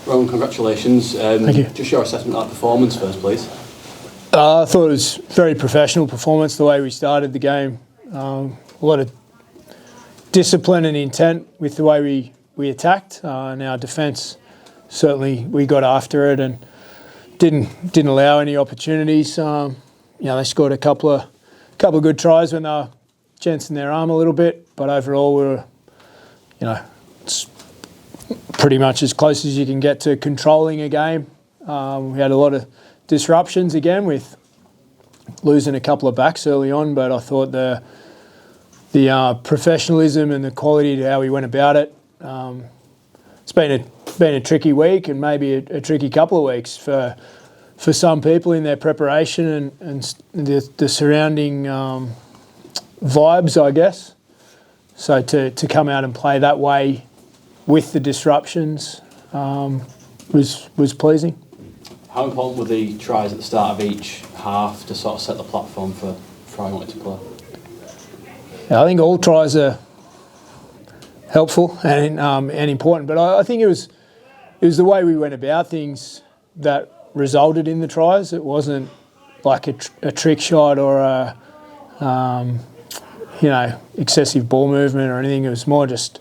Rohan, congratulations. Thank you. Just your assessment of that performance first, please. I thought it was a very professional performance, the way we started the game. A lot of discipline and intent with the way we attacked. And our defence, certainly we got after it and didn't allow any opportunities. They scored a couple of good tries when they were chancing their arm a little bit, but overall we were, it's pretty much as close as you can get to controlling a game. We had a lot of disruptions again with losing a couple of backs early on, but I thought the professionalism and the quality to how we went about it. It's been a tricky week and maybe a tricky couple of weeks for some people in their preparation and the surrounding vibes, I guess. So to come out and play that way with the disruptions was pleasing. How important were the tries at the start of each half to sort of set the platform for how you wanted to play? I think all tries are helpful and important, but I think it was the way we went about things that resulted in the tries. It wasn't like a trick shot or a excessive ball movement or anything. It was more just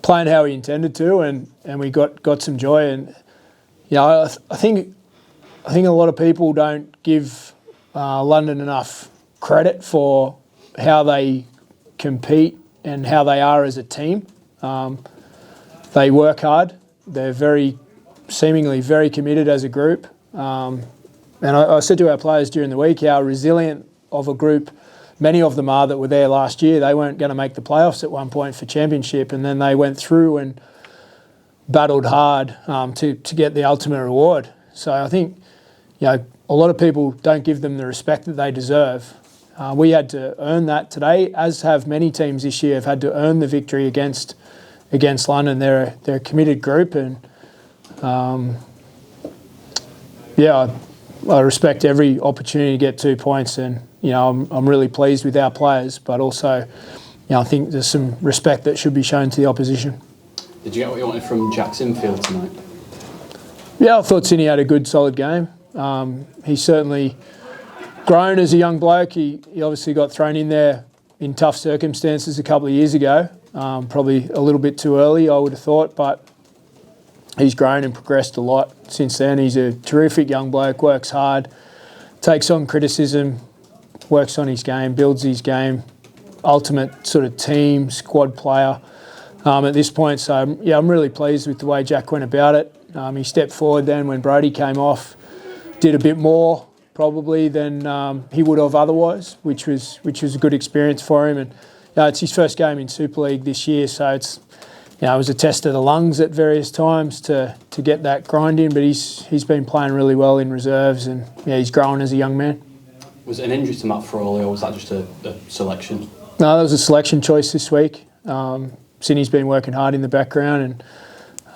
playing how we intended to, and we got some joy. And I think a lot of people don't give London enough credit for how they compete and how they are as a team. They work hard. They're seemingly very committed as a group. And I said to our players during the week how resilient of a group many of them are that were there last year. They weren't going to make the playoffs at one point for championship, and then they went through and battled hard to get the ultimate reward. So I think a lot of people don't give them the respect that they deserve. We had to earn that today, as have many teams this year have had to earn the victory against London. They're a committed group, and I respect every opportunity to get 2 points, and I'm really pleased with our players, but also I think there's some respect that should be shown to the opposition. Did you get what you wanted from Jackson Field tonight? Yeah, I thought Sydney had a good, solid game. He's certainly grown as a young bloke. He obviously got thrown in there in tough circumstances a couple of years ago, probably a little bit too early, I would have thought, but he's grown and progressed a lot since then. He's a terrific young bloke, works hard, takes on criticism, works on his game, builds his game, ultimate sort of team, squad player at this point. So, I'm really pleased with the way Jack went about it. He stepped forward then when Brody came off, did a bit more probably than he would have otherwise, which was a good experience for him. And it's his first game in Super League this year, so it's it was a test of the lungs at various times to get that grind in, but he's been playing really well in reserves, and he's grown as a young man. Was it an injury to Matt Frawley, or was that just a selection? No, that was a selection choice this week. Sydney's been working hard in the background, and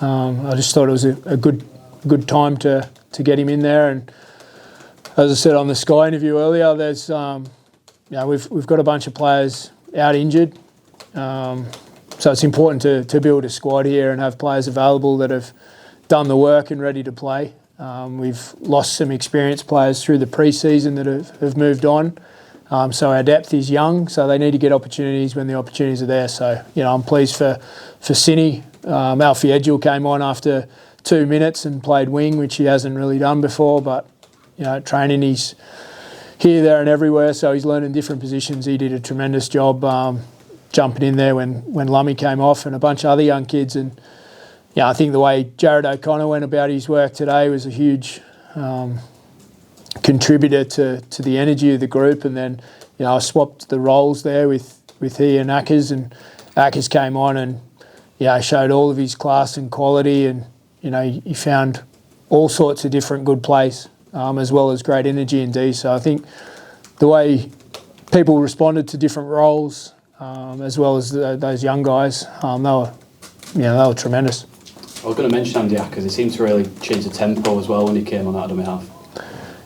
I just thought it was a good time to get him in there. And as I said on the Sky interview earlier, there's we've got a bunch of players out injured, so it's important to build a squad here and have players available that have done the work and ready to play. We've lost some experienced players through the pre-season that have moved on. So our depth is young, so they need to get opportunities when the opportunities are there. So, I'm pleased for Sydney. Alfie Edgell came on after 2 minutes and played wing, which he hasn't really done before, but, training he's here, there and everywhere, so he's learning different positions. He did a tremendous job jumping in there when Lummy came off, and a bunch of other young kids. And I think the way Jared O'Connor went about his work today was a huge contributor to the energy of the group. And then I swapped the roles there with he and Ackers, and Ackers came on and showed all of his class and quality, and he found all sorts of different good plays, as well as great energy in D. So I think the way people responded to different roles, as well as those young guys, they were tremendous. I was going to mention Andy Ackers. He seemed to really change the tempo as well when he came on out of my half.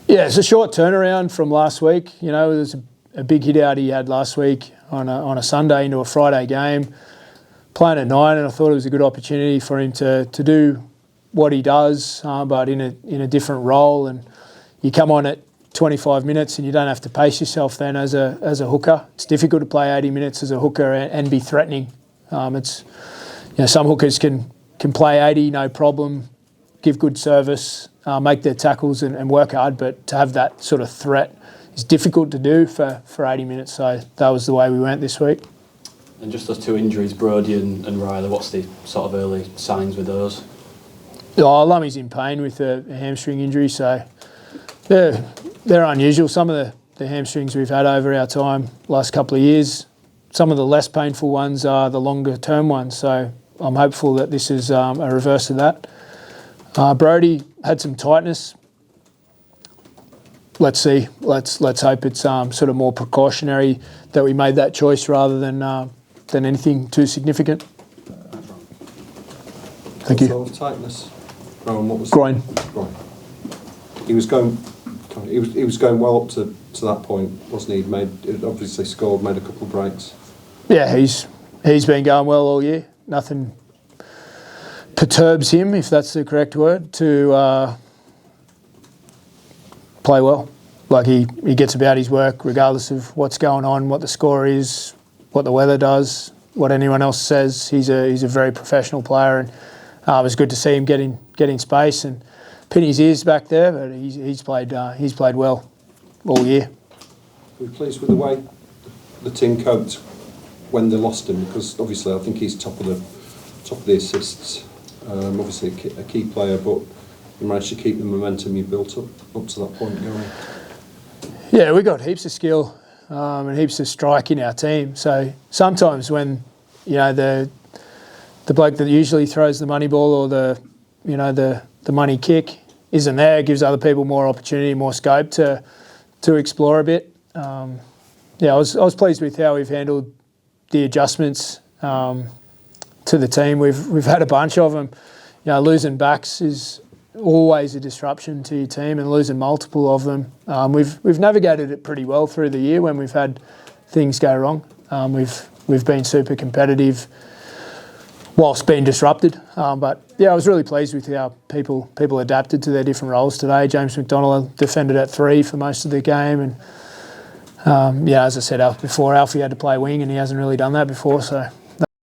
Yeah, it's a short turnaround from last week. There was a big hit out he had last week on a Sunday into a Friday game, playing at 9, and I thought it was a good opportunity for him to do what he does, but in a different role. And you come on at 25 minutes and you don't have to pace yourself then as a hooker. It's difficult to play 80 minutes as a hooker and be threatening. Some hookers can play 80, no problem, give good service, make their tackles and work hard, but to have that sort of threat is difficult to do for 80 minutes. So that was the way we went this week. And just those two injuries, Brody and Riley, what's the sort of early signs with those? Lummy's in pain with a hamstring injury, so they're unusual. Some of the hamstrings we've had over our time, last couple of years, some of the less painful ones are the longer term ones, so I'm hopeful that this is a reverse of that. Brody had some tightness. Let's see. Let's hope it's sort of more precautionary that we made that choice rather than anything too significant. Thank you. Sort of tightness. Rohan, what was groin? He was going well up to that point, wasn't he? He'd obviously scored, made a couple of breaks. Yeah, he's been going well all year. Nothing perturbs him, if that's the correct word, to play well. Like he gets about his work regardless of what's going on, what the score is, what the weather does, what anyone else says. He's a very professional player, and it was good to see him getting space and pin his ears back there. But he's played well all year. Were you pleased with the way the team coped when they lost him? Because obviously I think he's top of the assists. Obviously a key player, but you managed to keep the momentum you built up to that point going. Yeah, we got heaps of skill and heaps of strike in our team. So sometimes when the bloke that usually throws the money ball or the money kick isn't there, it gives other people more opportunity, more scope to explore a bit. I was pleased with how we've handled the adjustments to the team. We've had a bunch of them. Losing backs is always a disruption to your team, and losing multiple of them. We've navigated it pretty well through the year when we've had things go wrong. We've been super competitive whilst being disrupted. But yeah, I was really pleased with how people adapted to their different roles today. James McDonald defended at 3 for most of the game, and as I said before, Alfie had to play wing, and he hasn't really done that before, so